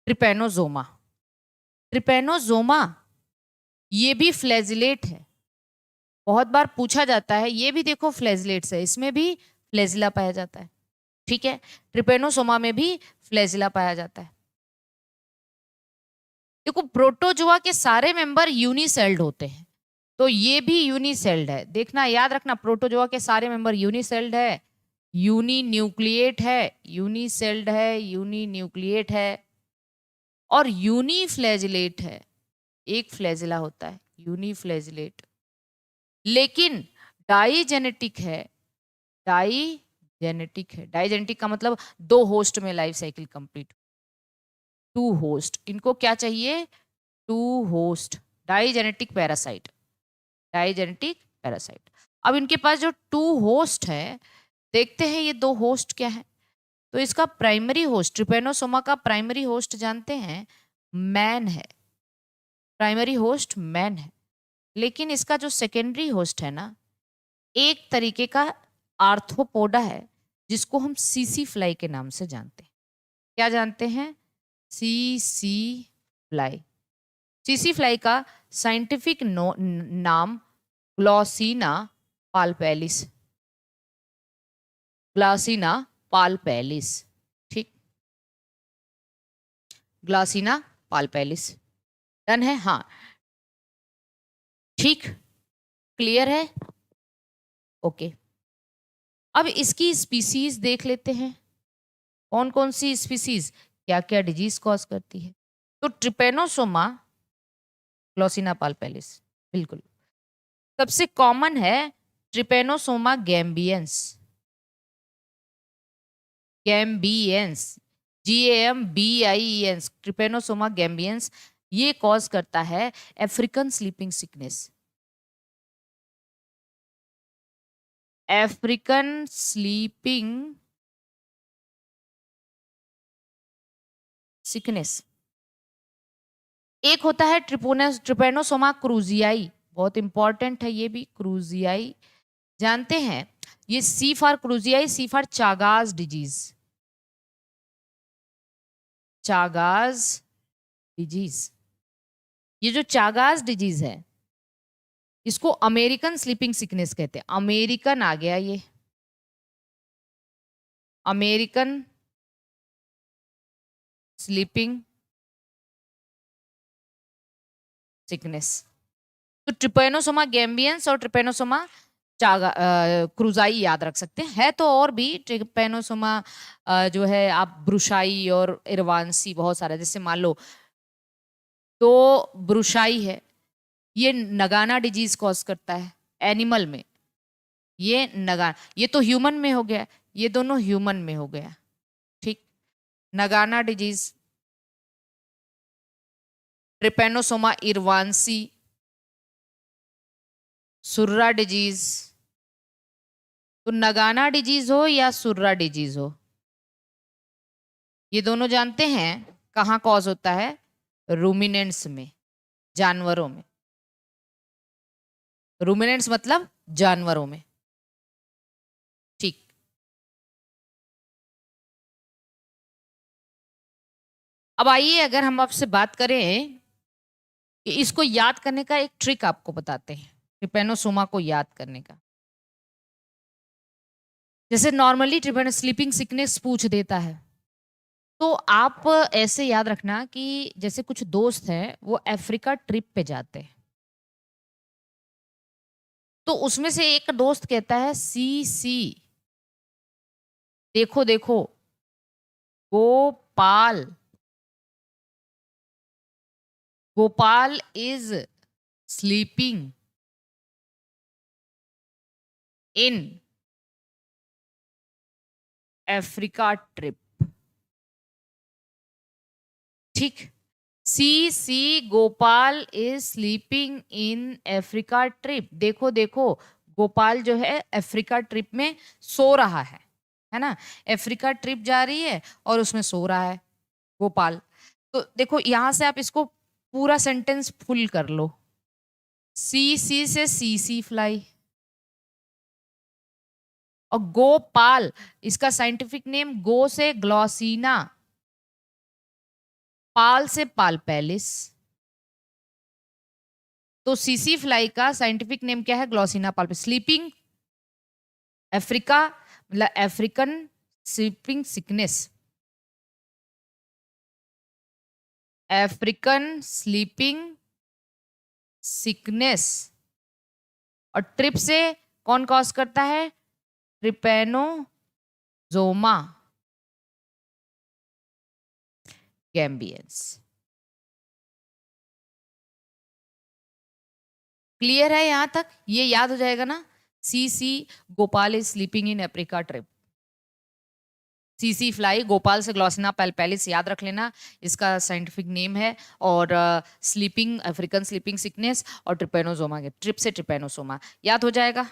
Trypanosoma. Trypanosoma ये भी flagellate है, बहुत बार पूछा जाता है। ये भी देखो फ्लैजिलेट्स है, इसमें भी फ्लैजिला पाया जाता है। ठीक है, ट्रिपेनोसोमा में भी फ्लैजिला पाया जाता है। देखो प्रोटोजोआ के सारे मेंबर यूनिसेल्ड होते हैं, तो ये भी यूनिसेल्ड है। देखना, याद रखना, प्रोटोजोआ के सारे मेंबर यूनिसेल्ड है, यूनी न्यूक्लिएट है, यूनिसेल्ड है, यूनी न्यूक्लिएट है और यूनिफ्लैजिलेट है। एक फ्लैजिला होता है, यूनिफ्लैजिलेट। लेकिन डाइजेनेटिक है, डाइजेनेटिक है। डाइजेनेटिक का मतलब दो होस्ट में life cycle complete. Two host, इनको क्या चाहिए? Two host, digenetic parasite, digenetic parasite. अब इनके पास जो टू होस्ट है, देखते हैं ये दो होस्ट क्या है। तो इसका प्राइमरी होस्ट, ट्रिपेनोसोमा का प्राइमरी होस्ट जानते हैं, मैन है। प्राइमरी होस्ट मैन है। लेकिन इसका जो सेकेंडरी होस्ट है ना, एक तरीके का आर्थ्रोपोडा है, जिसको हम सीसी फ्लाई के नाम से जानते हैं। क्या जानते हैं? CC fly. सीसी फ्लाई का साइंटिफिक नाम ग्लॉसिना पाल्पेलिस, ग्लॉसिना पाल्पेलिस। ठीक, ग्लॉसिना पाल्पेलिस। डन है? हाँ, ठीक, क्लियर है? ओके। अब इसकी स्पीसीज देख लेते हैं, कौन कौन सी स्पीसीज क्या क्या डिजीज कॉज करती है। तो ट्रिपेनोसोमा, ग्लॉसिना पाल्पेलिस, बिल्कुल। सबसे कॉमन है Trypanosoma gambiense, gambiense, GAMBIENS, Trypanosoma gambiense. ये कॉज करता है African sleeping sickness, African sleeping sickness. एक होता है ट्रिपेनोसोमा क्रूजियाई, बहुत इंपॉर्टेंट है ये भी, क्रूजियाई जानते हैं। ये C for cruzi, C for Chagas disease, Chagas disease. ये जो चागाज डिजीज है, इसको अमेरिकन स्लीपिंग सिकनेस कहते हैं। अमेरिकन आ गया ये, अमेरिकन स्लीपिंग सिकनेस। तो ट्रिपेनोसोमा गैम्बियंस और ट्रिपेनोसोमा चागा क्रूजाई याद रख सकते हैं। है तो और भी ट्रिपेनोसोमा जो है, आप ब्रुशाई और इरवांसी, बहुत सारा। जैसे मान लो तो ब्रुशाई है, ये नगाना डिजीज कॉज करता है एनिमल में। ये नगाना, ये तो ह्यूमन में हो गया, ये दोनों ह्यूमन में हो गया। ठीक, नगाना डिजीज, ट्रिपेनोसोमा इरवांसी, सुर्रा डिजीज। तो नगाना डिजीज हो या सुर्रा डिजीज हो, ये दोनों जानते हैं कहाँ कॉज होता है? रूमिनेंट्स में, जानवरों में। रूमिनेंट्स मतलब जानवरों में। ठीक, अब आइए, अगर हम आपसे बात करें कि इसको याद करने का एक ट्रिक आपको बताते हैं, ट्रिपेनोसोमा को याद करने का। जैसे नॉर्मली ट्रिपेनो स्लीपिंग सिकनेस पूछ देता है, तो आप ऐसे याद रखना कि जैसे कुछ दोस्त हैं, वो अफ्रीका ट्रिप पे जाते हैं, तो उसमें से एक दोस्त कहता है सी सी, देखो देखो, Gopal, Gopal is sleeping in Africa trip. ठीक, C C, Gopal is sleeping in Africa trip. देखो देखो, गोपाल जो है अफ्रीका ट्रिप में सो रहा है ना। अफ्रीका ट्रिप जा रही है और उसमें सो रहा है गोपाल। तो देखो यहां से आप इसको पूरा सेंटेंस फुल कर लो। सी सी से सी सी फ्लाई, और गोपाल, इसका साइंटिफिक नेम गो से ग्लॉसिना, पाल से पालपेलिस। तो सीसी फ्लाई का साइंटिफिक नेम क्या है? ग्लॉसिना पालपेलिस। स्लीपिंग अफ्रीका मतलब African sleeping sickness, African sleeping sickness. और ट्रिप से कौन कॉज करता है? Trypanosoma gambiense. क्लियर है यहां तक? ये याद हो जाएगा ना, C Gopal is sleeping in Africa trip. सीसी फ्लाई गोपाल से ग्लॉसिना पैलपेलिस याद रख लेना, इसका साइंटिफिक नेम है। और स्लीपिंग अफ्रीकन स्लीपिंग सिकनेस और ट्रिपेनोसोमा के ट्रिप से ट्रिपेनोसोमा याद हो जाएगा।